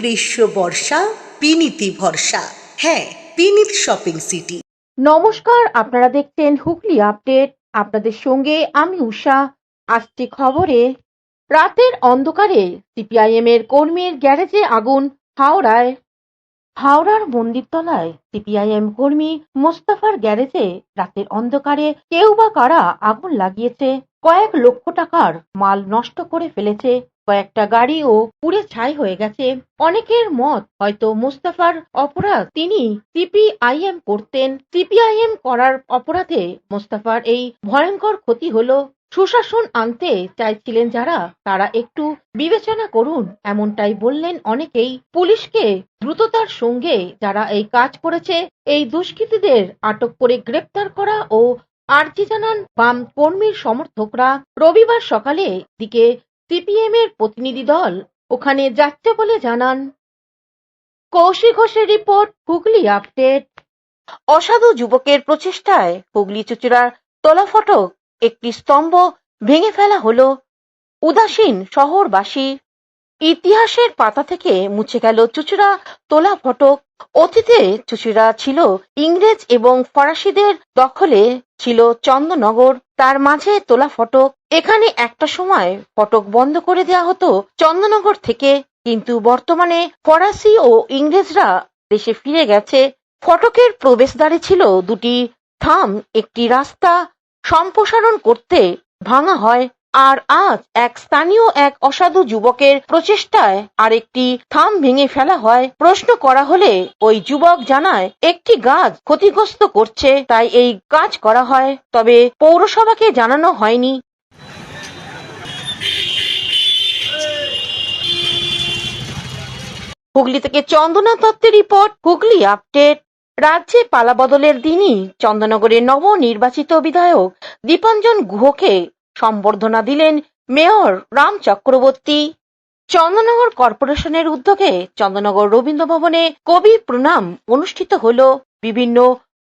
গ্রীষ্ম বর্ষা বিনীতি ভরসা। হ্যাঁ, বিনীত শপিং সিটি। নমস্কার, আপনারা দেখছেন হুগলি আপডেট। আপনাদের সঙ্গে আমি উষা। আসছে খবরে, রাতের অন্ধকারে সিপিআইএম এর কর্মীর গ্যারেজে আগুন হাওড়ায়। হাওড়ার মন্দিরতলায় সিপিআইএম কর্মী মোস্তফার গ্যারেজে রাতের অন্ধকারে কেউ বা কারা আগুন লাগিয়েছে। কয়েক লক্ষ টাকার মাল নষ্ট করে ফেলেছে। কয়েকটা গাড়িও পুড়ে ছাই হয়ে গেছে। অনেকের মত, হয়তো মোস্তফার অপরাধ, তিনি সিপিআইএম করতেন। সিপিআইএম করার অপরাধে মোস্তফার এই ভয়ঙ্কর ক্ষতি হলো। সুশাসন আনতে চাইছিলেন যারা, তারা একটু বিবেচনা করুন, এমনটাই বললেন অনেকেই। পুলিশকে দ্রুততার সঙ্গে যারা এই কাজ করেছে, এই দুষ্কৃতীদের আটক করে গ্রেপ্তার করা ও আর্জি জানান বাম কর্মীর সমর্থকরা। রবিবার সকালে দিকে সিপিএম এর প্রতিনিধি দল ওখানে যাচ্ছে বলে জানান। কৌশিক ঘোষের রিপোর্ট, হুগলি আপডেট। অসাধু যুবকের প্রচেষ্টায় হুগলি চুঁচুড়ার তোলা ফটক একটি স্তম্ভ ভেঙে ফেলা হলো। উদাসীন শহরবাসী। ইতিহাসের পাতা থেকে মুছে গেল চুঁচুড়া তোলা ফটক। অতীতে চুঁচুড়া ছিল ইংরেজ এবং ফরাসিদের দখলে, ছিল চন্দননগর, তার মাঝে তোলা ফটক। এখানে একটা সময় ফটক বন্ধ করে দেওয়া হতো চন্দননগর থেকে, কিন্তু বর্তমানে ফরাসি ও ইংরেজরা দেশে ফিরে গেছে। ফটকের প্রবেশদ্বারে ছিল দুটি থাম, একটি রাস্তা সম্প্রসারণ করতে ভাঙা হয়। আর আজ এক স্থানীয় এক অসাধু যুবকের প্রচেষ্টায় আরেকটি থাম ভেঙে ফেলা হয়। প্রশ্ন করা হলে ওই যুবক জানায় একটি গাছ ক্ষতিগ্রস্ত করছে, তাই এই কাজ করা হয়, তবে পৌরসভাকে জানানো হয়নি। হুগলি থেকে চন্দনা দত্তের রিপোর্ট, হুগলি আপডেট। রাজ্যে পালাবদলের দিনই চন্দননগরের নবনির্বাচিত বিধায়ক দীপাঞ্জন গুহকে সম্বর্ধনা দিলেন মেয়র রাম চক্রবর্তী। চন্দননগর কর্পোরেশনের উদ্যোগে চন্দননগর রবীন্দ্র ভবনে কবি প্রণাম অনুষ্ঠিত হল। বিভিন্ন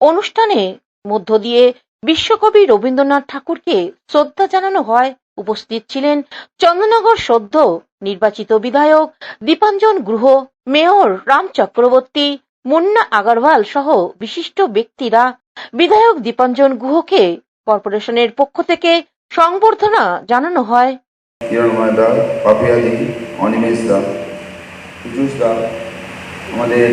অনুষ্ঠানের মধ্য দিয়ে বিশ্বকবি রবীন্দ্রনাথ ঠাকুরকে শ্রদ্ধা জানানো হয়। উপস্থিত ছিলেন চন্দননগর সদ্য নির্বাচিত বিধায়ক দীপাঞ্জন গুহ, মেয়র রাম চক্রবর্তী, মুন্না আগরওয়াল সহ বিশিষ্ট ব্যক্তিরা। বিধায়ক দীপাঞ্জন গুহকে কর্পোরেশনের পক্ষ থেকে সংবর্ধনা জানানো হয়। আমাদের